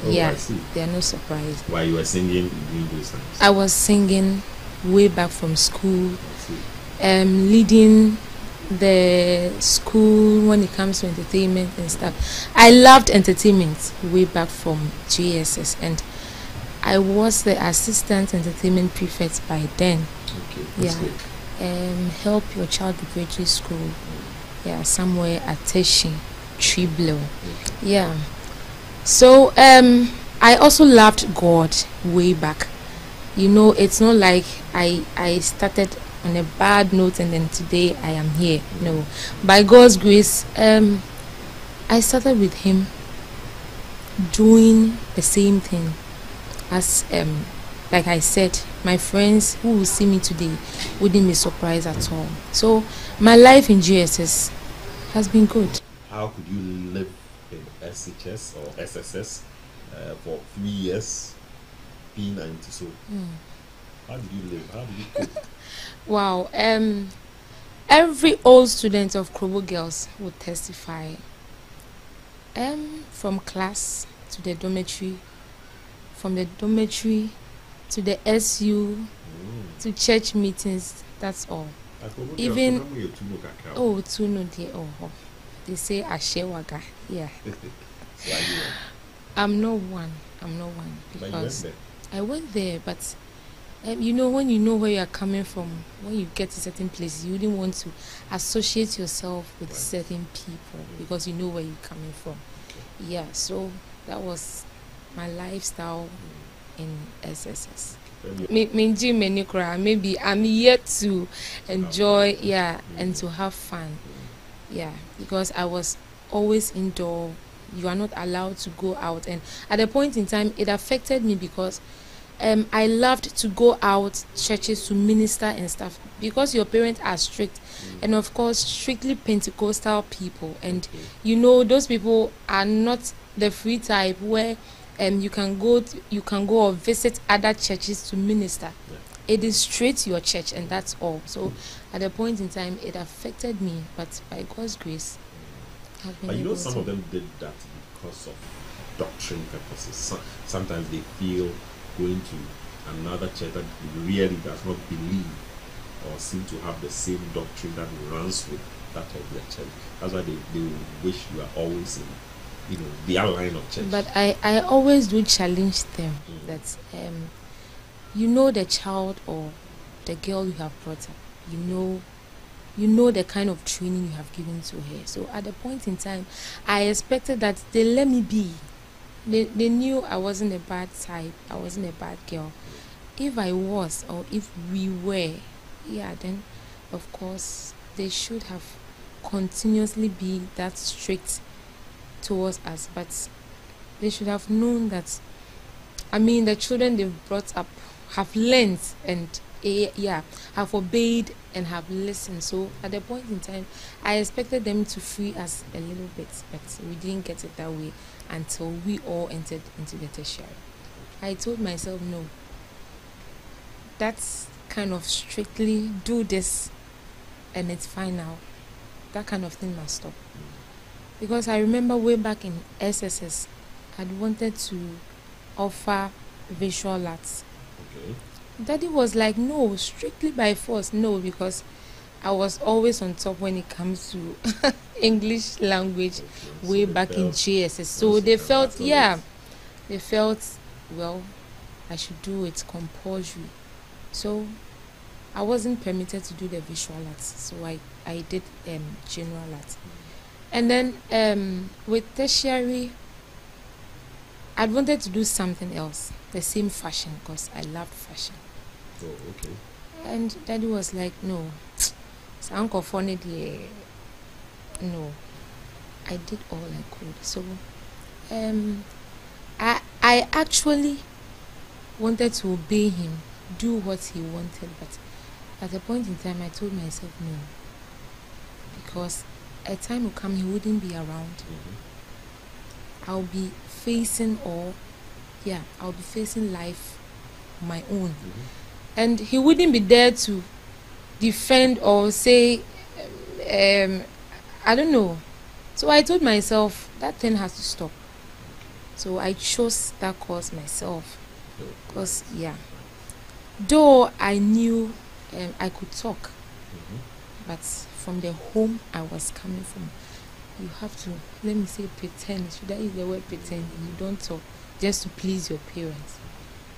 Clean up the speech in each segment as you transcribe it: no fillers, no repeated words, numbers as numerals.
Yeah, I see. they are not surprised. While you were singing during those times? I was singing way back from school, I see. leading the school when it comes to entertainment and stuff. I loved entertainment way back from GSS, and I was the assistant entertainment prefect by then. Okay, that's good. Help your child preparatory school. Yeah, somewhere at Teshi, Triblo. Okay. Yeah. So I also loved God way back. You know, it's not like I started on a bad note and then today I am here. No, by God's grace, I started with Him doing the same thing as like I said, my friends who will see me today wouldn't be surprised at all. So my life in GSS has been good. How could you live in SHS or SSS for 3 years, P90? So how did you live? How did you cope? Wow. Every old student of Krobo Girls would testify. From class to the dormitory, from the dormitory to the SU to church meetings. That's all. Even Tuno de they say Ashewaga. Yeah. I'm not one because I went there, but you know, when you know where you are coming from, when you get to certain places, you wouldn't want to associate yourself with certain people because you know where you're coming from. Okay. Yeah, so that was my lifestyle in SSS. Maybe I'm yet to enjoy, and to have fun. Yeah, because I was always indoor. You are not allowed to go out, and at a point in time, it affected me because I loved to go out churches to minister and stuff because your parents are strict, and of course strictly Pentecostal people, and you know those people are not the free type where you can go or visit other churches to minister. It is straight to your church, and that's all. So at a point in time, it affected me, but by God's grace, I've been but you know, able some to. of them did that because of doctrine purposes. Sometimes they feel going to another church that really does not believe or seem to have the same doctrine that runs with that of their church. That's why they wish you are always in their line of church. But I always do challenge them that you know the child or the girl you have brought up, you know the kind of training you have given to her. So at the point in time, I expected that they let me be. They knew I wasn't a bad type, I wasn't a bad girl. If I was, or if we were, then of course they should have continuously be that strict towards us. But they should have known that, the children they've brought up have learned and have obeyed and have listened. So at the point in time, I expected them to free us a little bit, but we didn't get it that way until we all entered into the tertiary. I told myself, no, that's kind of strictly do this and it's fine now. That kind of thing must stop. Because I remember way back in SSS, I'd wanted to offer visual arts. Okay. Daddy was like, no, strictly by force, no, because I was always on top when it comes to English language way back in GSS. So they felt, well, I should do it compulsory. So I wasn't permitted to do the visual arts, so I did general arts. And then with tertiary, I wanted to do something else, the same fashion, because I loved fashion. Oh, okay. And Daddy was like, no, it's Uncle Funny, no. I did all I could. So I actually wanted to obey him, do what he wanted, but at a point in time I told myself no, because a time will come he wouldn't be around. I'll be facing life on my own, and he wouldn't be there to defend or say I don't know. So I told myself that thing has to stop. So I chose that course myself. Oh, Because, yeah. Though I knew I could talk, mhm. but from the home I was coming from, you have to, let me say, pretend. Should I use the word pretend? You don't talk just to please your parents.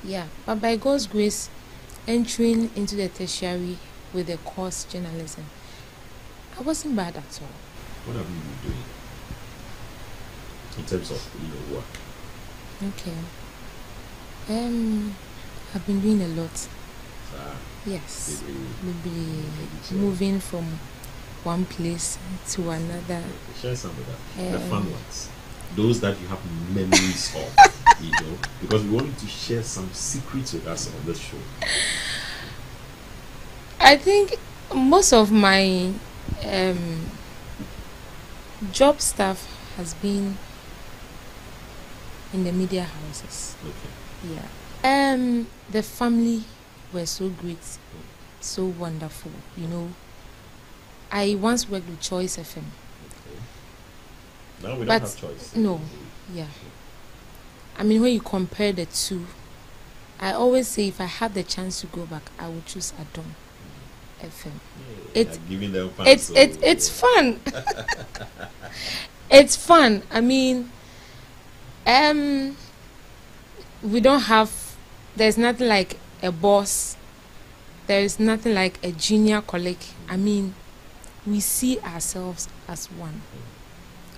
Yeah. But by God's grace, entering into the tertiary with the course journalism, I wasn't bad at all. What have you been doing in terms of work? Okay. I've been doing a lot. Yes. Maybe moving from one place to another. Share some of that. The fun ones. Those that you have memories of, because we want you to share some secrets with us on this show. I think most of my job stuff has been in the media houses. Okay. Yeah. The family were so great, so wonderful. I once worked with Choice FM. Okay. Now we don't have choice. No. Yeah. I mean, when you compare the two, I always say if I had the chance to go back, I would choose Adon FM. It's giving them fun, it's fun. It's fun. I mean, we don't have. There's nothing like a boss. There is nothing like a junior colleague. I mean, we see ourselves as one.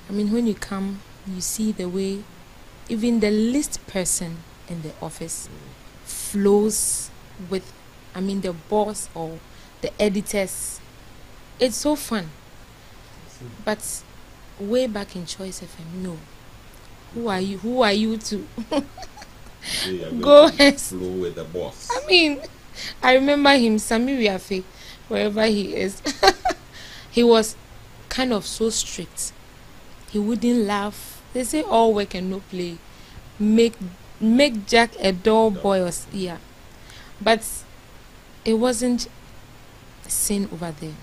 I mean, when you come, you see the way even the least person in the office flows with, the boss or the editors. It's so fun. But way back in Choice FM, no. Who are you? Who are you to go and flow with the boss? I mean, I remember him, Sami Riafe, wherever he is. He was kind of so strict. He wouldn't laugh. They say all work and no play make Jack a dull boy. Yeah, but it wasn't sin over there.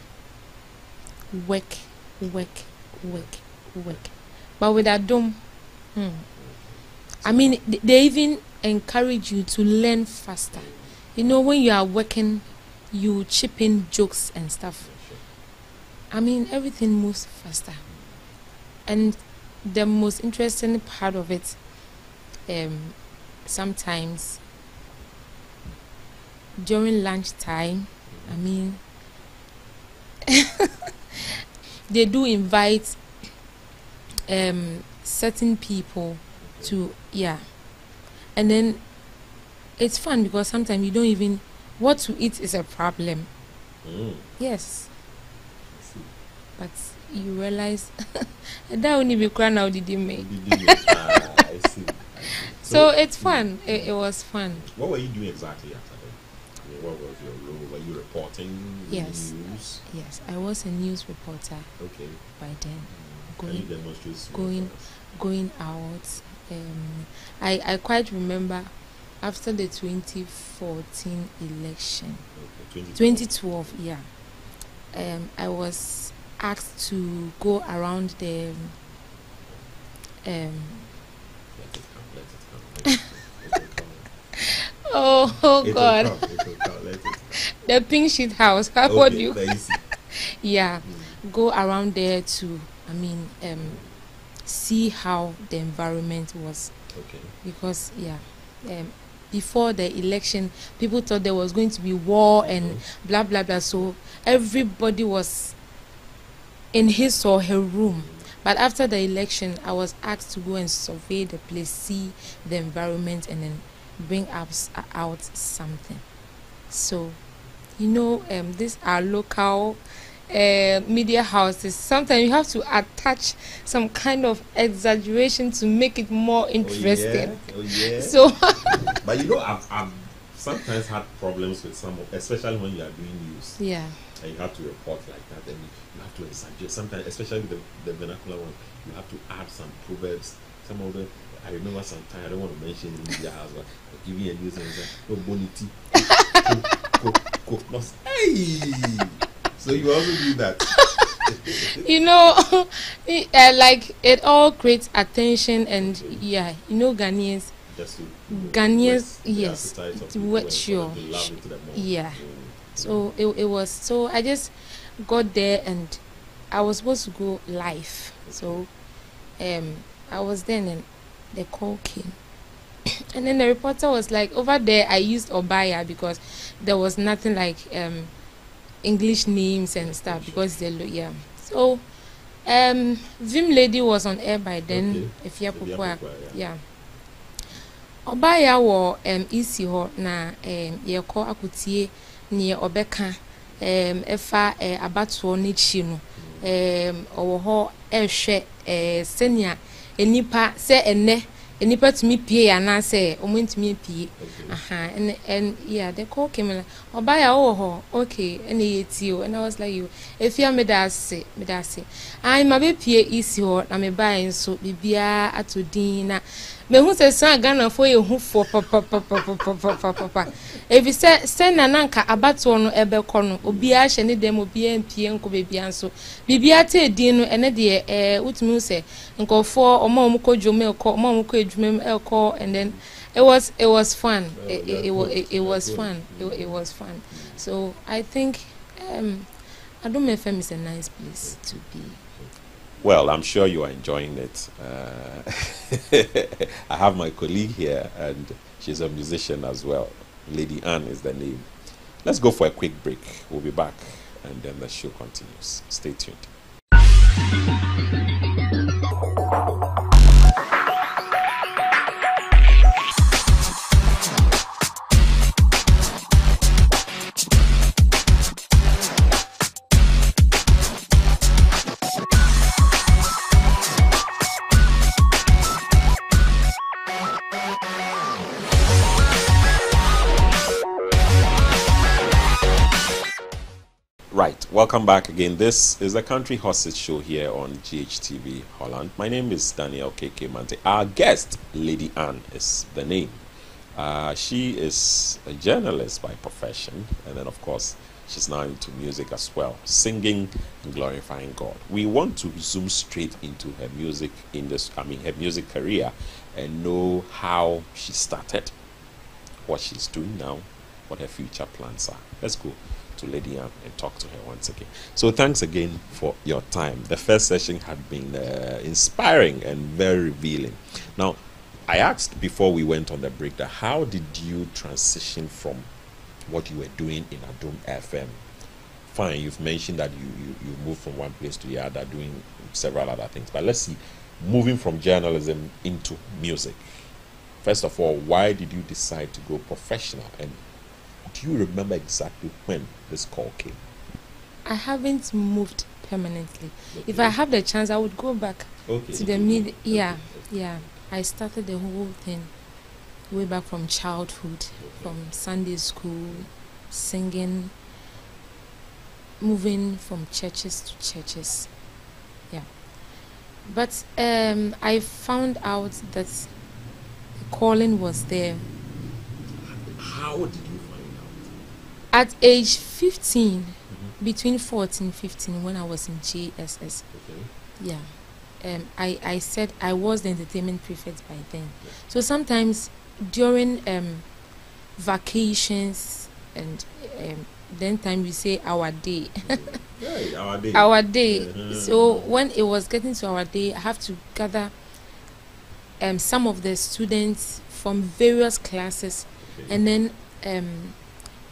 Work. But with Adom, I mean, they even encourage you to learn faster. When you are working, you chip in jokes and stuff. I mean, everything moves faster. And the most interesting part of it, sometimes during lunchtime, I mean, they do invite certain people to, and then it's fun because sometimes you don't even, what to eat is a problem. Yes. But you realize that only be crying now did you make. I see. So it's fun. It was fun. What were you doing exactly after that? What was your role? Were you reporting news? Yes, I was a news reporter. Okay. By then, Can you demonstrate going out. I quite remember after the 2014 election. Okay, 2012. Yeah. I was asked to go around the Let it come. Oh God. The pink sheet house. What do you? Yeah. Go around there to, see how the environment was. Okay. Because before the election, people thought there was going to be war and blah blah blah. So everybody was in his or her room. But after the election, I was asked to go and survey the place, see the environment, and then bring out something. So, these are local media houses. Sometimes you have to attach some kind of exaggeration to make it more interesting. Oh yeah. So, but I've sometimes had problems with especially when you are doing news. Yeah. And you have to report like that, and you have to exaggerate. Sometimes, especially the vernacular one, you have to add some proverbs. Some of them, I remember sometimes, I don't want to mention in media house, but give me a news and say, "No bonity, hey." So you also do that. You know, like it all creates attention and yeah, you know, Ghanaians. Just to, Ghanaians, the yes, appetite of people and sure, for them to love it the more. yeah. So it was. So I just got there and I was supposed to go live. So I was there and then the call came. And then the reporter was like, over there I used Obaya because there was nothing like English names and stuff because they look, yeah. So Vim Lady was on air by then. If you're yeah. Obaya wo isi ho na ye ko akutie ne obeka efa abatoɔ ne chi no owo ho ehwe senia enipa se enne enipa tumi pie ana se omuntumi pie aha and yeah the call came like Obaya ho okay and yetio and I was like you if you me da se I ma be pie isi ho na me ba enso bibia atodin na me hu se san Ghana for ye hu for papa if you say na nanka abato no ebekọ no obi a hye ne dem obi ampie nko bebia nso bibia te din no ene de utumi se nkofo omo kodwo me ekọ omo ko edwuma ekọ and then it was fun. It was fun. It was fun. So I think Adom FM is a nice place to be. Well, I'm sure you are enjoying it. I have my colleague here, and she's a musician as well. Lady Ann is the name. Let's go for a quick break. We'll be back, and then the show continues. Stay tuned. Right, welcome back again. This is the Country Horses Show here on Ghtv Holland. My name is Daniel KK Mante. Our guest, Lady Ann, is the name. She is a journalist by profession, and then of course she's now into music as well, singing and glorifying God. We want to zoom straight into her music her music career, and know how she started, what she's doing now, what her future plans are. Let's go to Lady Ann and talk to her once again. So thanks again for your time. The first session had been inspiring and very revealing. Now, I asked before we went on the break that how did you transition from what you were doing in Adom FM? Fine, you've mentioned that you moved from one place to the other doing several other things, but let's see, moving from journalism into music. First of all, why did you decide to go professional, and do you remember exactly when this call came? I haven't moved permanently. Okay. If I have the chance, I would go back to the media. Yeah, yeah. I started the whole thing way back from childhood, from Sunday school, singing, moving from churches to churches. Yeah. But I found out that the calling was there. How did you? At age 15, between 14 and 15, when I was in JSS, yeah, I said I was the entertainment prefect by then. Yeah. So sometimes during vacations and then time we say our day. Yeah, our day. Our day. Yeah. So when it was getting to our day, I have to gather some of the students from various classes, and then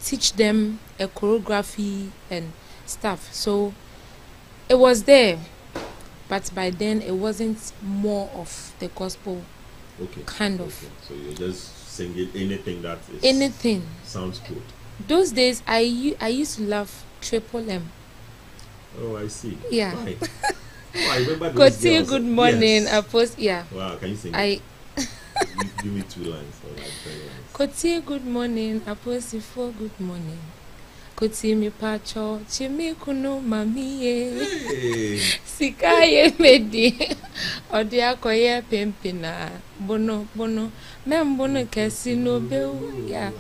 teach them a choreography and stuff. So it was there, but by then it wasn't more of the gospel kind of. So you're just singing anything that is anything sounds good. Those days I used to love Triple M. Oh, I see. Yeah. Right. Oh, I remember those girls. Good morning. Yes. I post. Yeah. Wow, can you sing? Give me 2 lines or like 3 lines. Koti good morning, aposi for good morning. Koti mi pacho, chimi kuno mamiye. Sikaye medi. Odia koye pempina. Bono. Membono kesino beu. Yeah.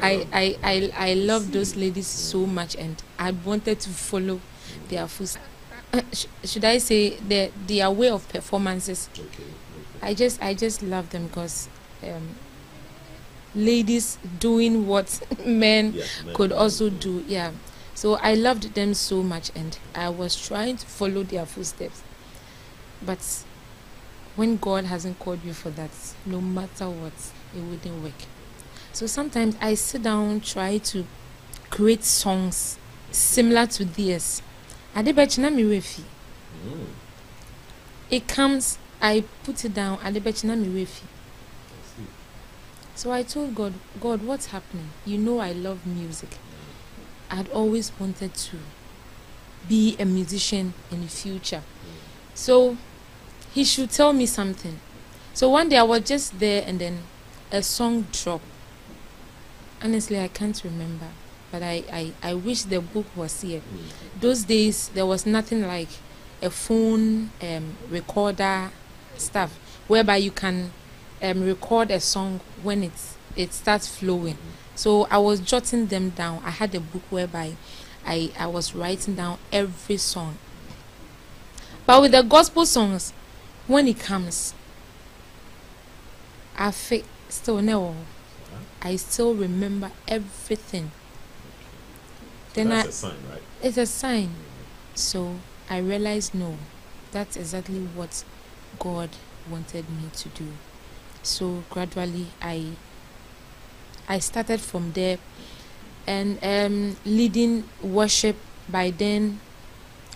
I love those ladies so much, and I wanted to follow their footsteps. should I say their way of performances. Okay. I just love them because ladies doing what men could also do. Yeah. So I loved them so much, and I was trying to follow their footsteps. But when God hasn't called you for that, no matter what, it wouldn't work. So sometimes I sit down, try to create songs similar to theirs. Adebechina mi refi. It comes, I put it down, Adebechina mi refi. So I told God, God, what's happening? You know I love music. I'd always wanted to be a musician in the future. So he should tell me something. So one day I was just there and then a song dropped. Honestly, I can't remember. But I wish the book was here. Those days, there was nothing like a phone recorder stuff whereby you can record a song when it starts flowing. So I was jotting them down. I had a book whereby I was writing down every song. But with the gospel songs, when it comes, I still remember everything. Then that's a sign, right? It's a sign. So I realized, no, that's exactly what God wanted me to do. So gradually I started from there and leading worship. By then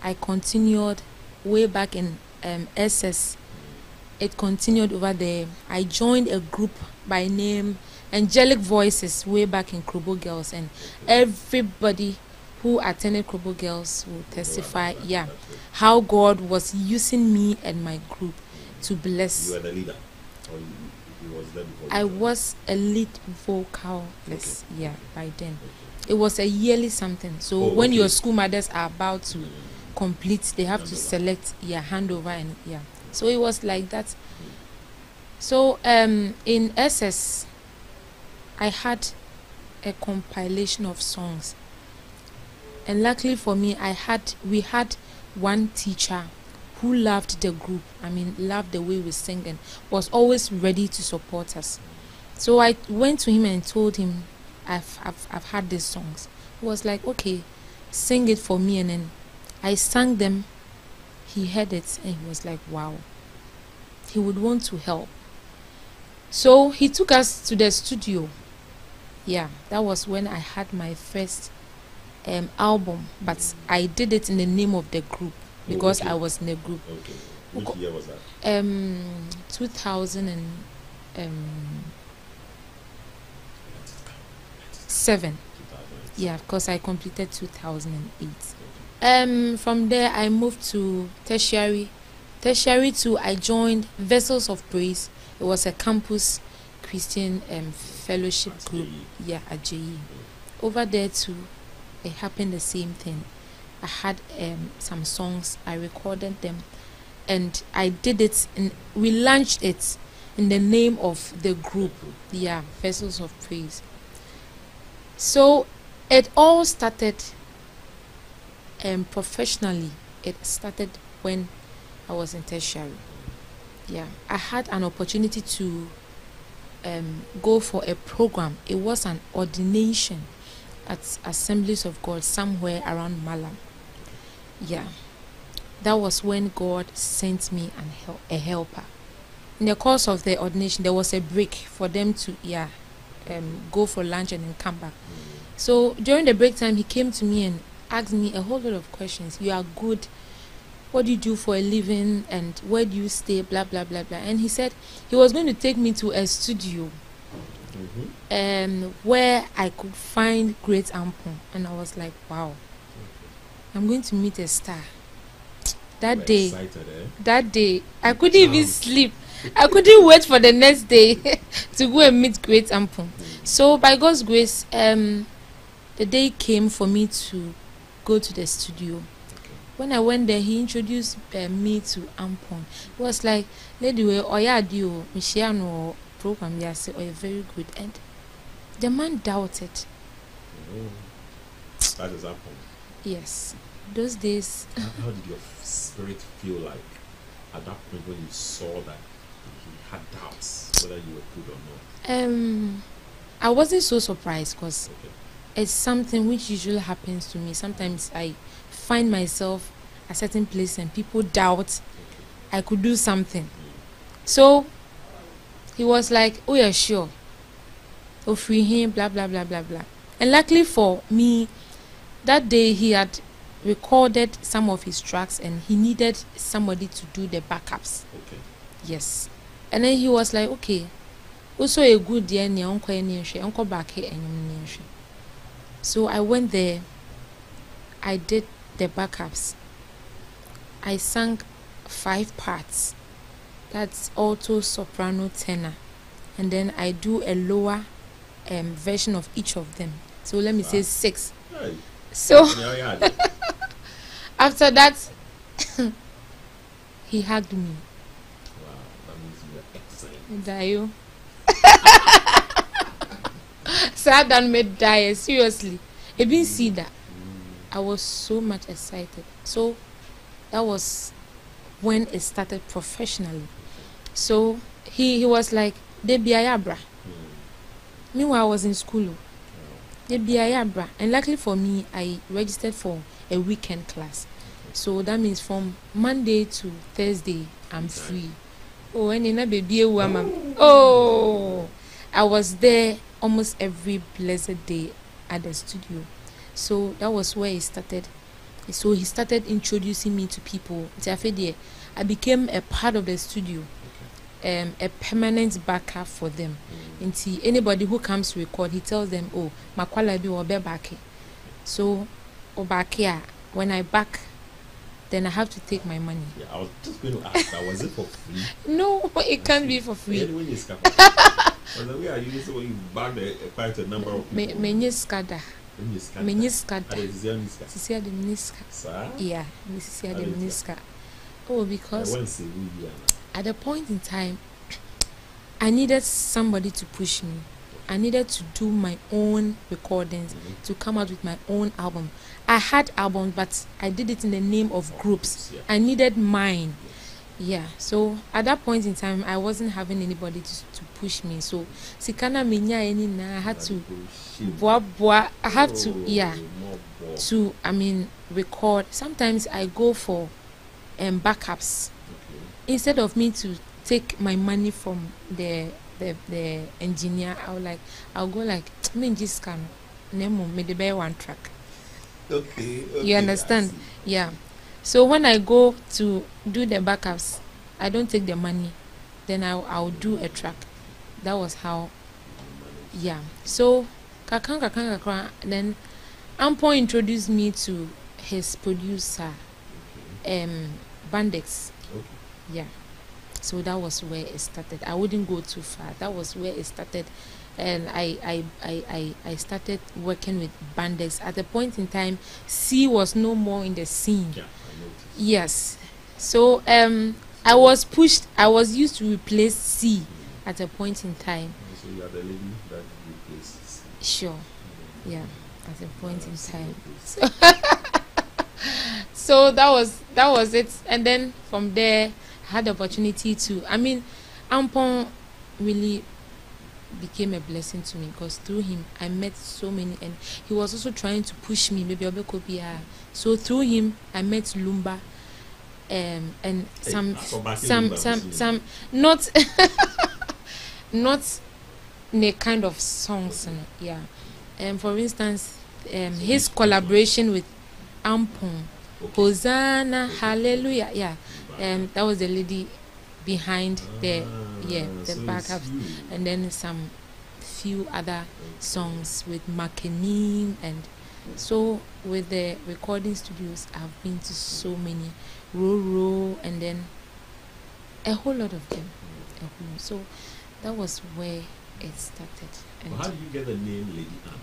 I continued way back in SS. It continued over there. I joined a group by name Angelic Voices way back in Krobo Girls, and everybody who attended Krobo Girls will testify, how God was using me and my group to bless. You were the leader, or you was there before? I was a lead vocalist, by then. It was a yearly something. So when your school mothers are about to complete, they have to select handover and So it was like that. So in SS, I had a compilation of songs, and luckily for me, we had one teacher who loved the group. I mean, loved the way we sing and was always ready to support us. So I went to him and told him, I've had these songs. He was like, okay, sing it for me, and then I sang them. He heard it and he was like, wow, he would want to help. So he took us to the studio. That was when I had my first album, but I did it in the name of the group because I was in the group. Which year was that? 2007. Because I completed 2008. From there I moved to tertiary. Tertiary too, I joined Vessels of Praise. It was a campus Christian fellowship group. At JE. Over there too, it happened the same thing. I had some songs, I recorded them, and I did it, and we launched it in the name of the group, Vessels of Praise. So it all started professionally. It started when I was in tertiary. I had an opportunity to go for a program. It was an ordination at Assemblies of God somewhere around Malam. That was when God sent me a helper. In the course of the ordination, there was a break for them to go for lunch and then come back. So during the break time, he came to me and asked me a whole lot of questions. You are good. What do you do for a living? And where do you stay? Blah, blah, blah, blah. And he said he was going to take me to a studio where I could find great ampon. And I was like, wow, I'm going to meet a star. That day, I couldn't even sleep. I couldn't wait for the next day to go and meet great ampon. So by God's grace, the day came for me to go to the studio. When I went there, he introduced me to Ampon. It was like, lady, Oyadio, Michiano program, yes, or very good. And the man doubted. That is Ampon. Yes. those days. How did your spirit feel like at that point when you saw that he had doubts whether you were good or not? I wasn't so surprised because Okay. it's something which usually happens to me. Sometimes I find myself at a certain place and people doubt I could do something. So he was like, "Oh, yeah, sure. Oh, free him, blah, blah, blah, blah, blah." And luckily for me, that day he had recorded some of his tracks and he needed somebody to do the backups. Okay. Yes. And then he was like, "Okay, also a good year, uncle back here and so I went there. I did the backups. I sang 5 parts. That's alto, soprano, tenor. And then I do a lower version of each of them. So let me say 6. Hey. So Yeah. after that, he hugged me. Wow, that means you were excellent. Dio. So I done made die, seriously. I didn't see that. I was so much excited. So that was when it started professionally. So he was like, "Debi ayabra." Meanwhile, I was in school. Debi ayabra. And luckily for me, I registered for a weekend class. So that means from Monday to Thursday, I'm free. Oh, and in a baby, oh, I was there almost every blessed day at the studio. So that was where it started. So he started introducing me to people. I became a part of the studio, a permanent backup for them. And anybody who comes to record, he tells them, "Oh, makwala bi obe back." So, obakia, when I back, then I have to take my money. Yeah, I was just going to ask that. Was it for free? No, it can't be for free. Anyway, you scap. Well, the way I use it when you bag quite a number of people. Menye skada. Menye skada. Sisi the miniska. Sir? Yeah, Sisi the miniska. Oh, because at the point in time, I needed somebody to push me. I needed to do my own recordings, to come out with my own album. I had albums, but I did it in the name of groups. Yeah. I needed mine. Yeah, so at that point in time, I wasn't having anybody to push me. So, Sikana Minya I had to, I have to, record. Sometimes I go for backups. Instead of me to take my money from the engineer, I'll go like, me just can name me the bear one track. Okay. You understand? Yeah. So when I go to do the backups, I don't take the money. Then I'll do a track. That was how. Yeah. So kakran. Then Ampon introduced me to his producer, Bandex. Okay. Yeah. So that was where it started. I wouldn't go too far. That was where it started. And I started working with Bandex. At the point in time, C was no more in the scene. Yeah, I noticed. Yes. So I was pushed. I was used to replace C at a point in time. So you are the lady that replaced C. Sure. Yeah. At a point in time. So that was it. And then from there, I had the opportunity to. Ampon really became a blessing to me because through him I met so many, and he was also trying to push me. Maybe Obekopia. So through him I met Lumba, and some not not in a kind of songs. Yeah. For instance, his collaboration with Ampon, Hosanna, Hallelujah. Yeah. That was the lady behind the backups, and then some few other songs with Makenim. And so with the recording studios, I've been to so many, Roro, and then a whole lot of them. So that was where it started. And how did you get the name Lady Anne?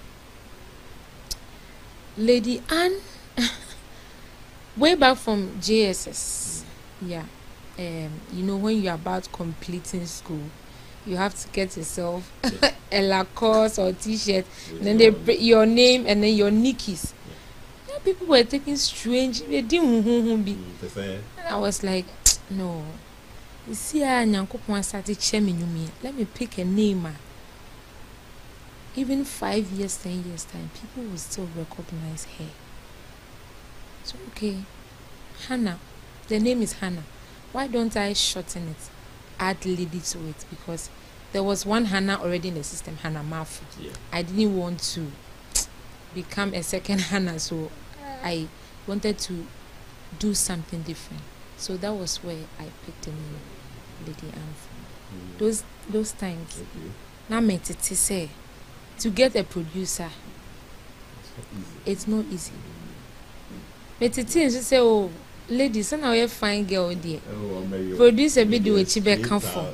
Lady Anne, way back from JSS. Yeah. When you're about completing school, you have to get yourself a Lacoste or t-shirt, and then they put your name and then your Nikis. people were taking strange. They didn't be. And I was like, no. You see, I started sharing. Let me pick a name. Even 5 years, 10 years time, people will still recognize her. So okay, Hannah. The name is Hannah. Why don't I shorten it? Add lady to it, because there was one Hannah already in the system, Hannah Mafu. Yeah. I didn't want to become a second Hannah, so I wanted to do something different. So that was where I picked the name Lady Anne from. Those times. Okay. Now to say, to get a producer, it's not easy. But it is say, oh, ladies, so now you fine girl there. Produce a bit do what you come for.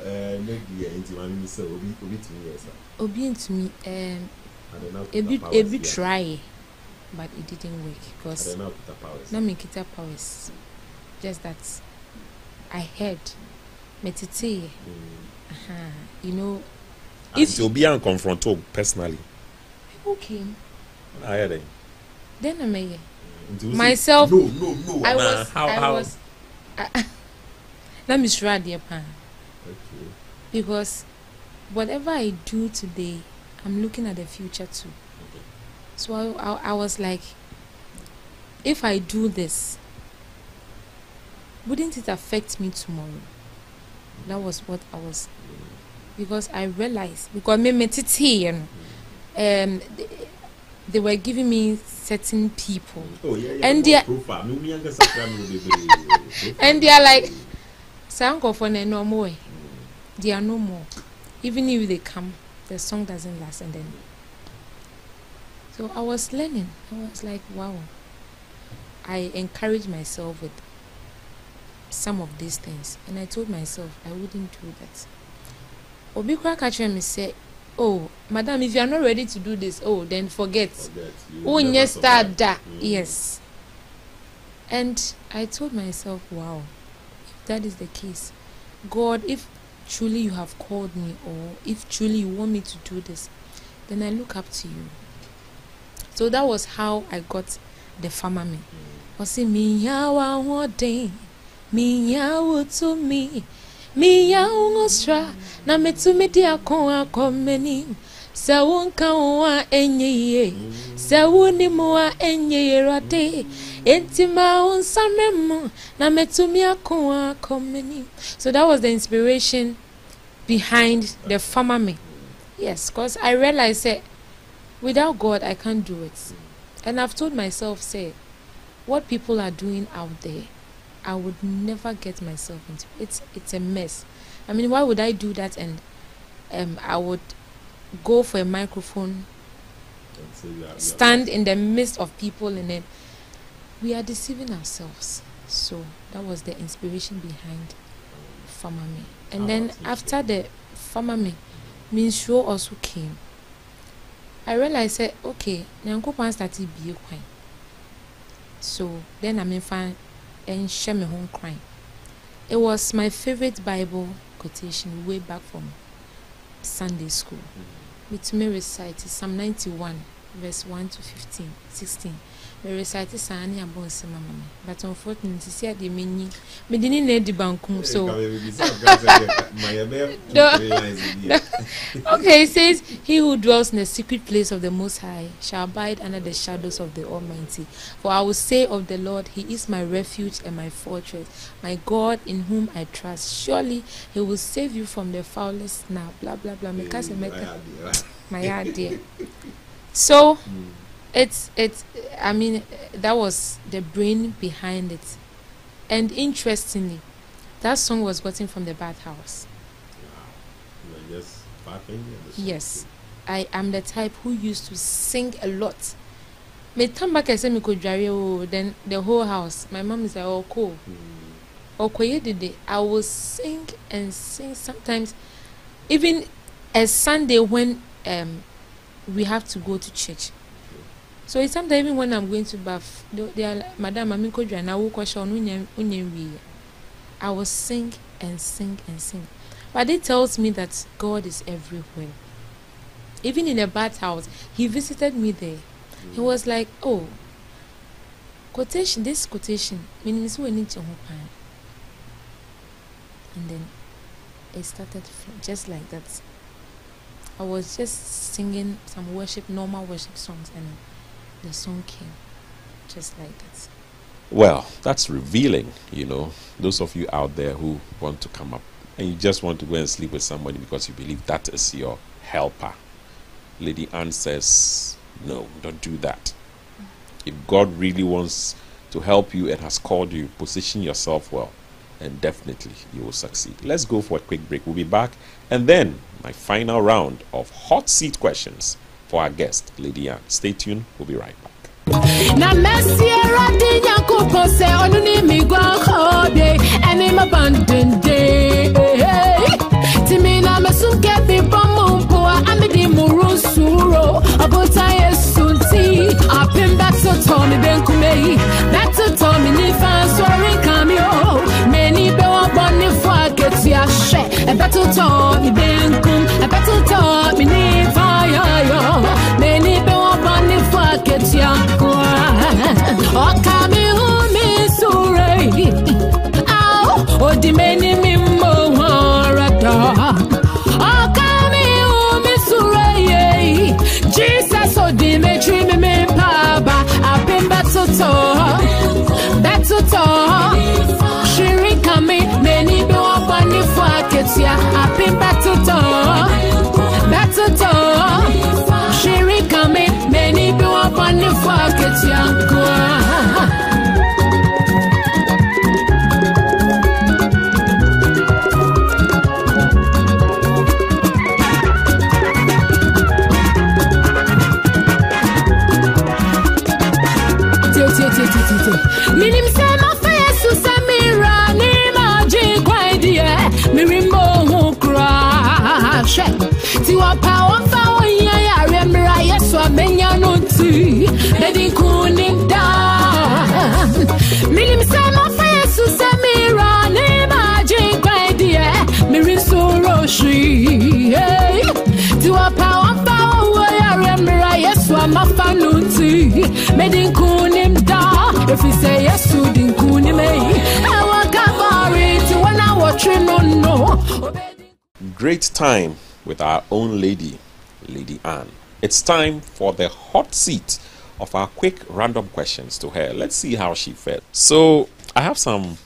Obi into me, a bit try, but it didn't work because now me kita powers. Just that I heard metite. You know, if you'll be unconfronted personally, people came. I heard it. Then I may myself. No. I was. Let me try the pan. Okay. Because whatever I do today, I'm looking at the future too. Okay. So I was like, if I do this, wouldn't it affect me tomorrow? That was what I was. Because I realized, because they were giving me certain people. Oh, yeah, and they are like, Sanko for no more. They are no more. Even if they come, the song doesn't last. And then, so I was learning. I was like, wow. I encouraged myself with some of these things, and I told myself I wouldn't do that. Obikwa catcher me say, oh, madam, if you are not ready to do this, oh, then forget. Oh, yes, that. Yes. And I told myself, wow, if that is the case, God, if truly you have called me, or if truly you want me to do this, then I look up to you. So that was how I got the farmer me. Osi mi yawa wode, mi yawo to me yawo ngostra, na metumi di akon akomeni. Sa wonka wa enye, sa woni mo wa enye rate, entima on samremo, na metumi akon akomeni. So that was the inspiration behind the farmer me. Yes, because I realized that without God I can't do it. And I've told myself, say, what people are doing out there, I would never get myself into. It's a mess. I mean, why would I do that? And I would go for a microphone, stand in the midst of people, and then we are deceiving ourselves. So that was the inspiration behind Farmer Me. And then after the Farmer Me, Means Show also came. I realized that okay, Nyankopan started be quite. So then I'm in fan and share my home crime. It was my favorite Bible quotation way back from Sunday school. With me recite Psalm 91 verse 1 to 16. Me recite Sani abon se mama me. But unfortunately, see the mini me didn't need the bankum. So okay, it says, he who dwells in the secret place of the Most High shall abide under the shadows of the Almighty. For I will say of the Lord, he is my refuge and my fortress, my God in whom I trust. Surely he will save you from the foulest snare. Blah blah blah. My idea. So it's I mean, that was the brain behind it. And interestingly, that song was gotten from the bathhouse. Yes, I am the type who used to sing a lot. Me come back and say me could drive, then the whole house. My mom is like, oh cool. Okay, did I will sing and sing sometimes, even a Sunday when we have to go to church. So it's sometimes even when I'm going to bath, they are like, Madam, I'm going to I will sing and sing and sing. But it tells me that God is everywhere. Even in a bathhouse, he visited me there. He was like, oh, quotation, this quotation means we need to and then it started just like that. I was just singing some normal worship songs, and the song came just like that. Well, that's revealing, those of you out there who want to come up and you just want to go and sleep with somebody because you believe that is your helper. Lady Anne says, no, don't do that. If God really wants to help you and has called you, position yourself well, and definitely you will succeed. Let's go for a quick break. We'll be back, and then my final round of hot seat questions for our guest, Lady Anne. Stay tuned. We'll be right back. Na mesiera di nyankopon se onu ni mi gwa kode eni ma bandende timi na mesunke bi bomumpo amidi murusuro abota yesunti apimba to tomi benkume better tomi ni fans sorry cameo many be one bonny for get ya she e better tomi benkum e better tomi ni fire yo many be one bonny for get ya oh kami umi sure oh di many mi mo harada oh kami umi sure Jesus oh di me tree me paba I've better to shiri kami many be one funny for get ya I've been better to shiri kami many be one funny for get ya Minim sama fesu samira ni maji kwaidie mirimo hu crash ti wa power fa onya ya remra yeso amenya no ti bedi kuninda minim sama fesu samira ni maji kwaidie mirin soroshi ti wa power fa onya remra yeso amafa no ti bedi kuninda. If you say yes to the kuni me, I walk to when I watch no. Great time with our own lady, Lady Anne. It's time for the hot seat of our quick random questions to her. Let's see how she felt. So I have some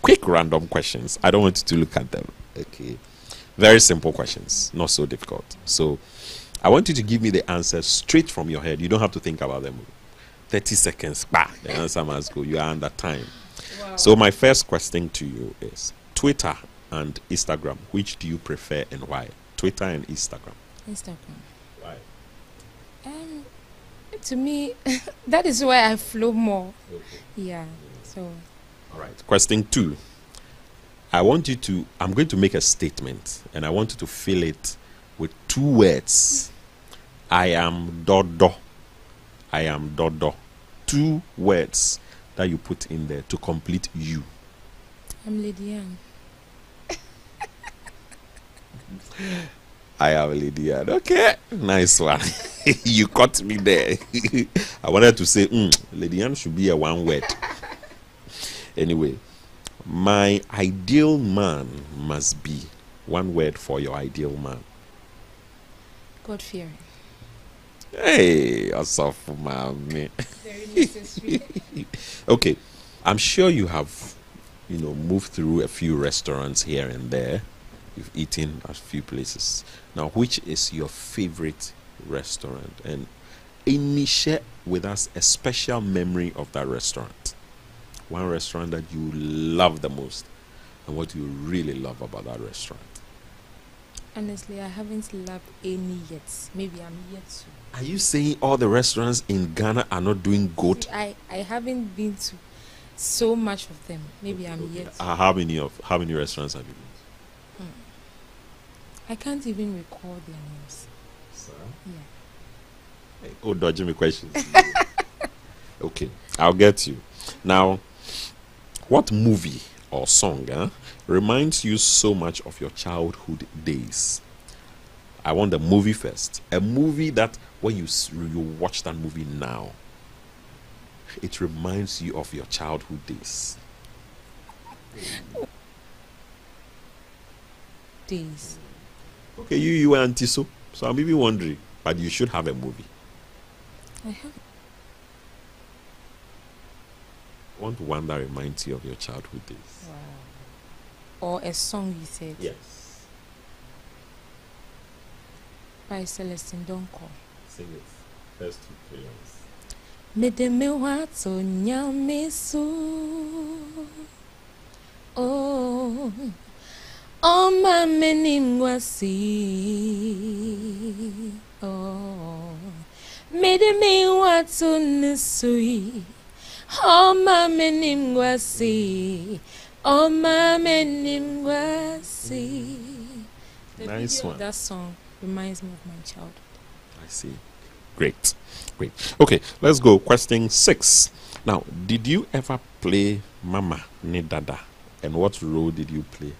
quick random questions. I don't want you to look at them. Okay. Very simple questions, not so difficult. So I want you to give me the answers straight from your head. You don't have to think about them. 30 seconds, bah, the answer must go. You are under time. Wow. So my first question to you is Twitter and Instagram. Which do you prefer and why? Twitter and Instagram. Instagram. Why? To me, that is where I flow more. Okay. Yeah. So. All right. Question 2. I'm going to make a statement, and I want you to fill it with 2 words. I am Dodo. I am Dodo. 2 words that you put in there to complete you. I'm Lady Anne. I am Lady Anne. Okay, nice one. You caught me there. I wanted to say, Lady Anne should be a 1 word. Anyway, my ideal man must be 1 word for your ideal man. God-fearing. Hey, Asaf, mommy. Very necessary. Okay, I'm sure you have, moved through a few restaurants here and there. You've eaten at a few places. Now, which is your favorite restaurant? And share with us a special memory of that restaurant. 1 restaurant that you love the most, and what you really love about that restaurant. Honestly, I haven't loved any yet. Maybe I'm yet to. Are you saying all the restaurants in Ghana are not doing good? See, I haven't been to so much of them. Maybe I'm yet to. How many restaurants have you been to? I can't even recall their names. Sir? Yeah. Hey, oh, dodging me questions. Okay, I'll get you. Now, what movie or song reminds you so much of your childhood days? I want the movie first. A movie that when you watch that movie now, it reminds you of your childhood days? Days. Okay, you were anti so I'm even wondering, but you should have a movie. I have. I want one that reminds you of your childhood days. Wow. Or a song you said. Yes. By Celestine Donko. Sing it. First two crayons. Medeme wato nyamesu. Oh. Oma meningwasi. Oh. Medeme wato nisui. Oma meningwasi. Oma meningwasi. Nice one. That song reminds me of my childhood. I see. Great. Okay, let's go. Question 6. Now, did you ever play Mama ni Dada? And what role did you play?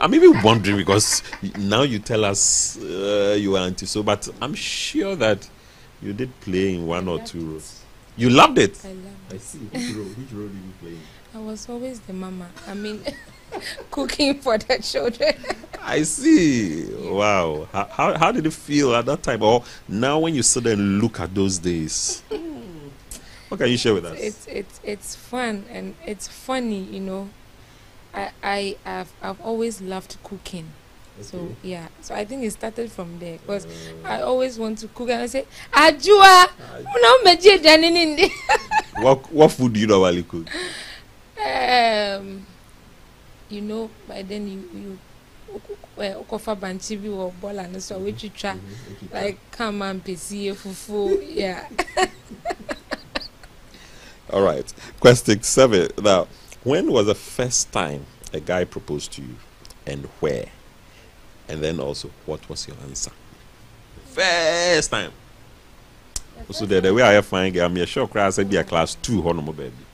I'm even wondering because now you tell us you were anti so, but I'm sure that you did play in one or two roles. You loved it? I loved I see. Which role did you play? I was always the mama. I mean, cooking for the children. I see. Wow. How did it feel at that time? Or now when you sit there and look at those days? What can you share with us? It's fun and it's funny, you know. I've always loved cooking. Okay. So yeah. So I think it started from there because I always want to cook and I say, Ajua, What food do you normally cook? You know, by then you okofa banchibi or bola and so which you try like come and pesi fufu, yeah. All right. Question 7. Now, when was the first time a guy proposed to you and where? And then also, what was your answer? First time. So the way I find girl, I'm sure I said be a class 2 honorable baby.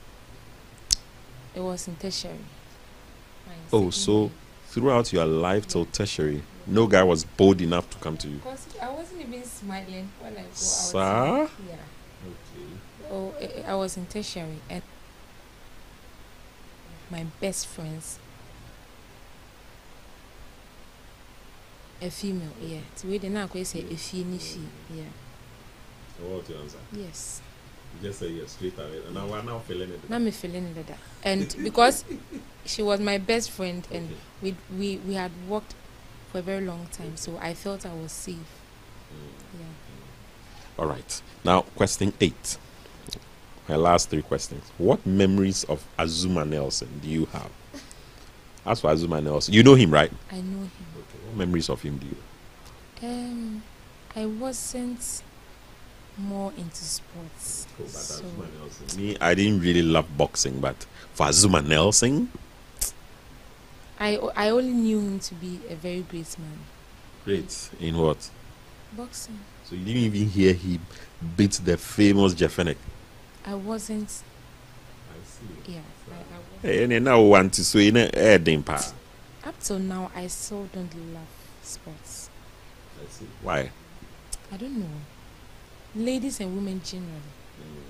It was in tertiary. Oh, so throughout your life till tertiary, no guy was bold enough to come to you. Because I wasn't even smiling when I go out. Sir? Yeah. Okay. Oh, I was in tertiary and my best friends, a female, yeah. So we didn't know say a female, yeah. So what was your answer? Yes. You just say yes straight away. And now we're now feeling it. Now me feeling that. And because she was my best friend and Okay. we had worked for a very long time, so I felt I was safe. Yeah. All right. Now, question 8. My last 3 questions. What memories of Azuma Nelson do you have? As for Azuma Nelson, you know him, right? I know him. Okay. What memories of him do you have? I wasn't more into sports. Cool, but So Azuma Nelson. Me, I didn't really love boxing, but for Azuma Nelson, I only knew him to be a very great man. great. In what? Boxing. So you didn't even hear him beat the famous Jeffenick. I wasn't. I see. Yeah. I Hey, and now want to say in a dimpa. up till now, I still don't love sports. I see. Why? I don't know. Ladies and women generally.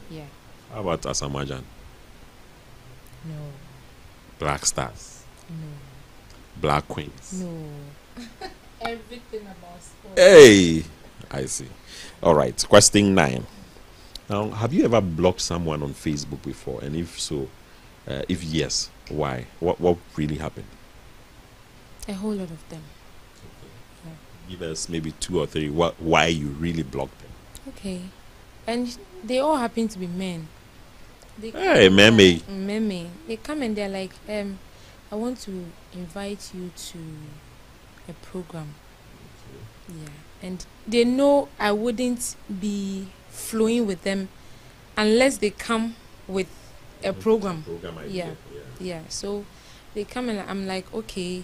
Yeah. How about Asamajan? No. Black Stars, No. Black Queens. No. Everything about sports. Hey, I see. All right. Question 9. Now, have you ever blocked someone on Facebook before? And if so, if yes, why? What really happened? A whole lot of them. Give us maybe 2 or 3. Why you really blocked them? Okay. And they all happen to be men. They Hey, Meme. Meme. They come and they're like, I want to invite you to a program. Yeah. And they know I wouldn't be flowing with them unless they come with a program. idea. Yeah. So they come and I'm like, okay,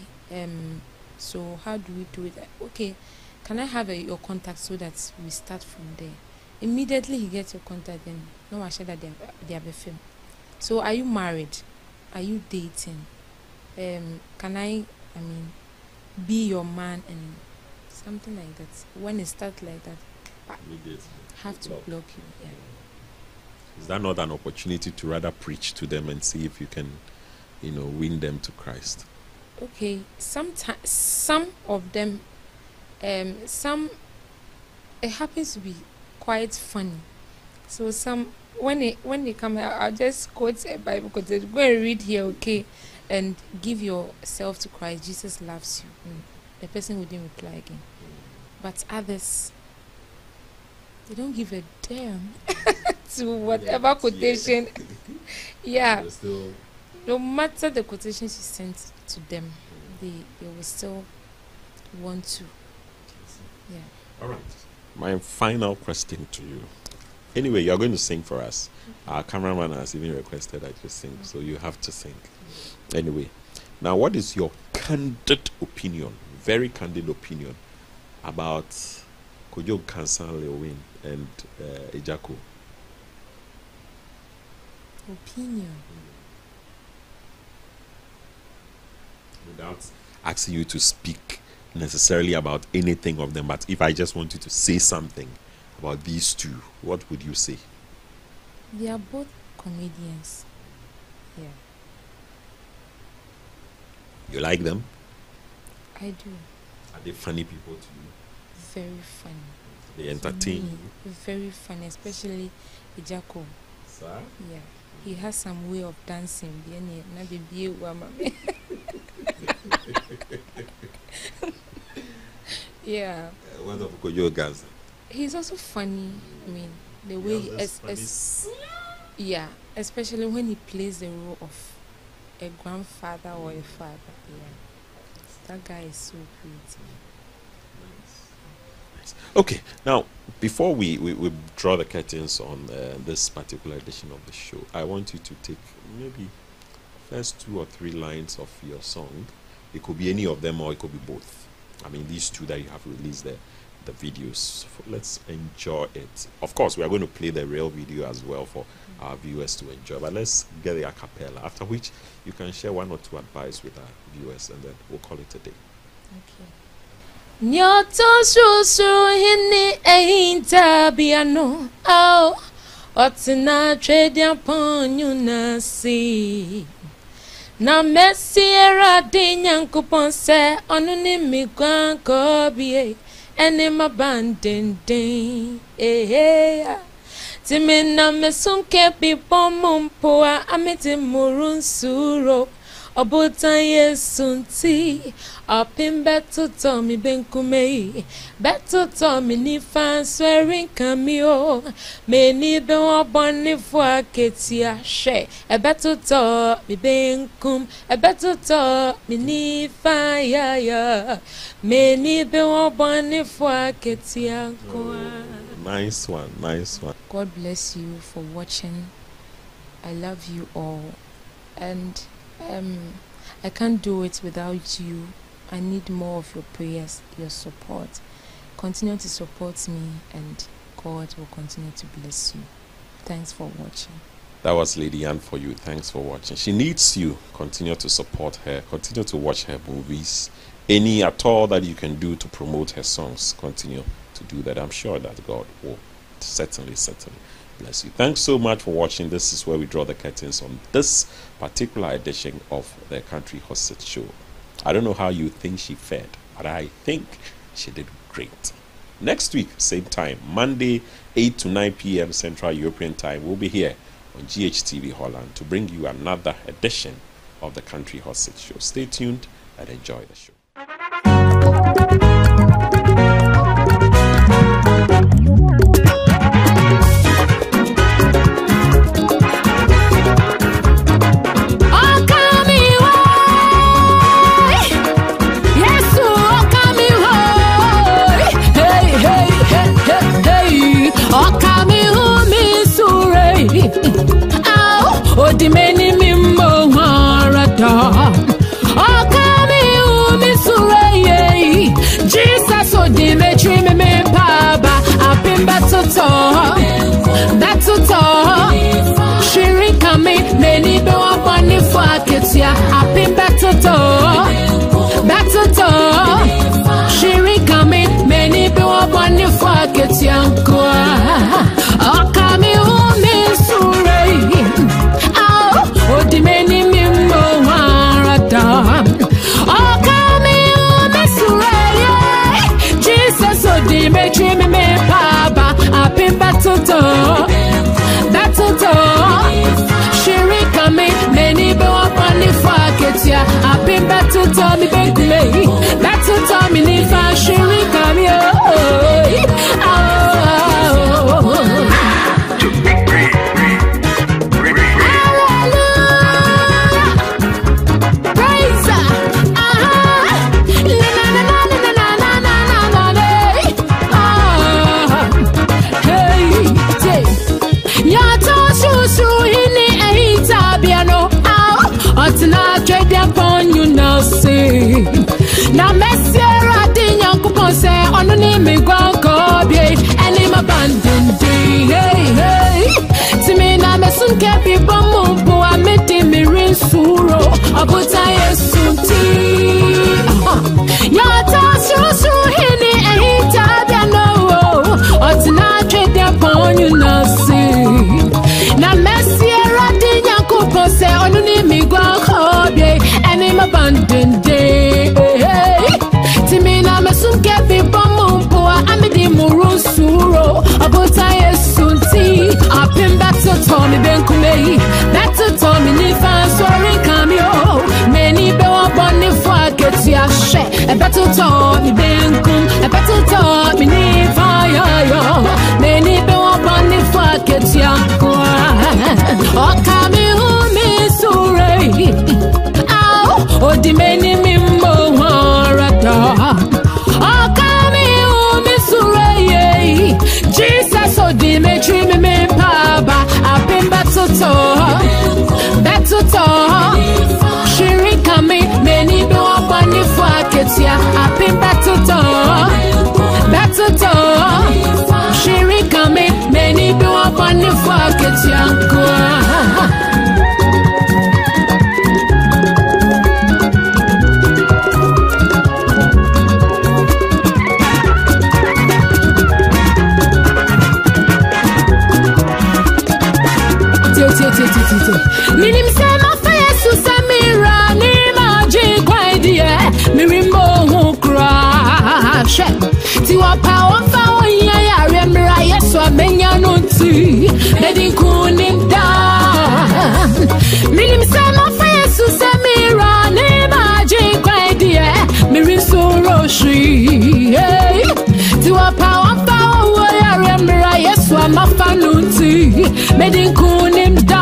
so how do we do it? Okay, can I have your contact so that we start from there? Immediately he gets your contact, then no, I said that they have a film. So are you married? Are you dating? Can I mean, be your man and something like that? When it starts like that, I have to block you. Yeah. Is that not an opportunity to rather preach to them and see if you can, win them to Christ? Okay, sometimes some of them, some it happens to be quite funny. So some when they come here, I'll just quote a Bible quotation. Go and read here, okay, and give yourself to Christ. Jesus loves you. And the person wouldn't reply again. But others, they don't give a damn to whatever quotation. Yeah. No matter the quotations you sent to them, they will still want to. Yeah. All right. My final question to you. Anyway, you're going to sing for us. Our cameraman has even requested that you sing, so you have to sing. Anyway, now what is your candid opinion, very candid opinion, about Kojo Kansan Lewin and Ejako? Opinion? Without asking you to speak necessarily about anything of them, but if I just want you to say something about these two, what would you say? They are both comedians. Yeah. You like them? I do. Are they funny people to you? Very funny. They entertain you? Very funny, especially Ejako. Sir? Yeah. He has some way of dancing. Yeah. What of Kojo Kansan? He's also funny. I mean, the way yeah, especially when he plays the role of a grandfather or a father. Yeah, that guy is so creative. Nice. Okay, now before we draw the curtains on this particular edition of the show, I want you to take maybe first 2 or 3 lines of your song. It could be any of them or it could be both. I mean, these 2 that you have released there. The videos. Let's enjoy it. Of course, we are going to play the real video as well for our viewers to enjoy, but let's get the a cappella, after which you can share 1 or 2 advice with our viewers, and then we'll call it a day. Okay. Nyoto susu hini einta biano au otina trade upon you nasi na mesiera de nyankopon se onuni migwan ko bie ene mabandende timina mesumke bibo mumpoa amete murunsuro obuta yesunti opin betu to mi benkume betu to mi ni fan swearing cameo meni be won for ketia she e betu to mi benkum e betu to mi ni fire meni be won for ketia kwa. Nice one, nice one. God bless you for watching. I love you all, and I can't do it without you. I need more of your prayers, your support. Continue to support me, and God will continue to bless you. Thanks for watching. That was Lady Ann for you. Thanks for watching. She needs you. Continue to support her. Continue to watch her movies. Any at all that you can do to promote her songs, continue to do that. I'm sure that God will certainly bless you. Thanks so much for watching. This is where we draw the curtains on this particular edition of the Country Hostage Show. I don't know how you think she fared, but I think she did great. Next week, same time, Monday, 8 to 9 p.m. Central European Time, we'll be here on Ghtv Holland to bring you another edition of the Country Hostage Show. Stay tuned and enjoy the show. Odimeni mimbo harada okami umisureye Jesus odime chime me baba apin batuto shirika me meni be wapani for ketia apin batuto shirika me meni be wapani for ketia kwa okami umisureye battle talk. Sherry coming, many be up on the pocket, yeah. I've been battle talk, me beg me. Battle talk, me need for Sherry coming, now Messiah didn't yanko say on the name me go and him abandon hey to me now me soon kept you bumbo I met him me rin suro about I sunti ya ta so hini and tabiano or tonight trade upon you now see now Messiah didn't yanko say on the name me go and him abandon Tommy Benkume, that's a Tommy Nifan, sorry, cameo. Many be up on the fuck, ya share. A better Tommy Benkum, a better Tommy Nifan, many be up on the fuck, ya go. Oh, cameo, me sorry. Oh, the many mimbo, oh, cameo, me sorry. Jesus, oh, Dimitri, me papa. Battle talk. Sherry coming, many do up on the pockets, yeah. I've been battle talk. Sherry coming, many do up on the pockets, yeah. Minim sama fire susamira ni maji kwa idea mirimo crash ti wa power fa onya ya remra yeso amenya no ti bedi kunim da minim sama fire susamira ni maji kwa idea mirinso roshi ti wa power fa onya remra yeso amafa no ti bedi kunim da.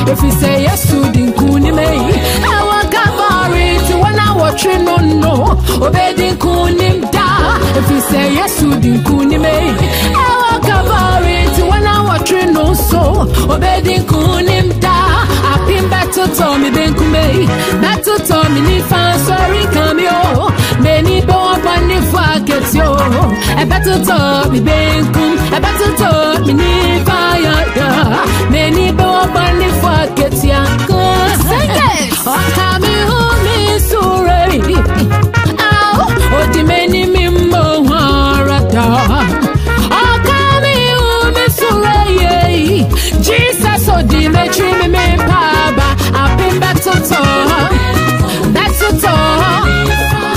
If you say yes to the kuni me, I want to when I watch you no, obey the kuni da. If you say yes to the kuni me, I want to when I watch you no, so obey the kuni da. I've been battle to me, ben kume, battle to me, ni fan sorry cameo. Many go up on the fuck yo, a battle to me, ben kum, a battle to me, ni fire, many go up on the fuck yanko. Oh, come home, me sorry. Oh, the many mimbo harada. Oh, come home, me sorry. Jesus, oh, the metri me paba. I've been battle talk.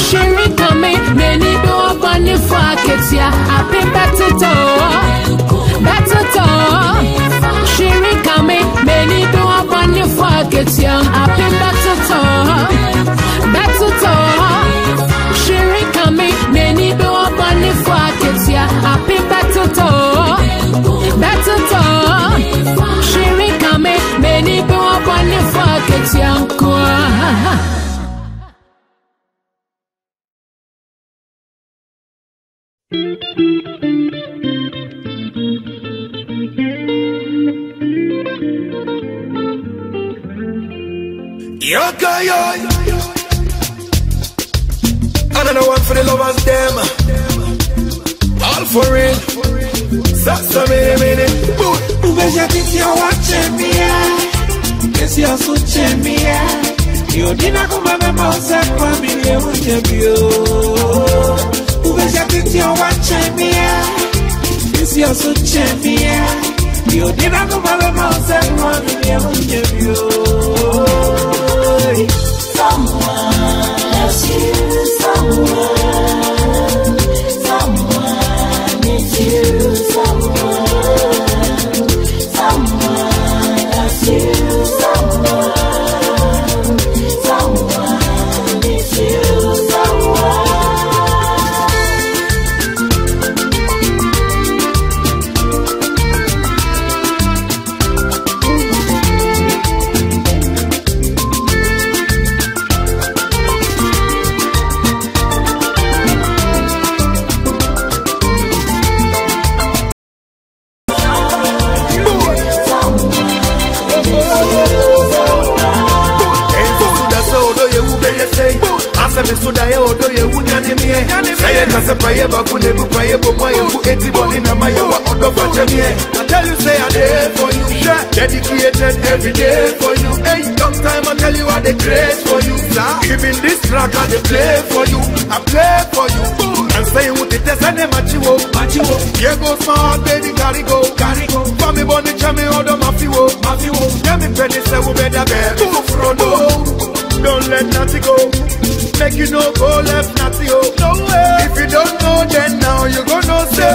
Sherry coming, many do up on the fuck yeah. I've been battle talk. Sherry coming, many do up on the fuck yeah. I've been battle talk. Sherry coming, many do up on the fuck yeah. I've been battle talk. Sherry coming, many do up on the fuck yeah. Another one for the lovers, them. All for it. Sasa minute. Uveja titi ya wachemia, kesi ya suchemia. Yo dina kumame mause kwa milie unjebio. Uveja titi ya wachemia, kesi ya suchemia. Yo dina kumame mause kwa milie unjebio. Someone loves you, someone needs you, someone. say prayer bakune bu prayer bo moye bu etiboni na maye wa odo fachemie. I tell you say I there for you, dedicated every day for you. Hey, long time I tell you I dey grace for you, sir. Even this track I dey play for you, I play for you. And say you the test and machiwo. Here goes my heart, baby, carry go. For me boni chame odo mafiwo. Let me penny say we better baby. Don't let nothing go. Make you no go left, nothing, oh. No way. If you don't know, then now you gonna say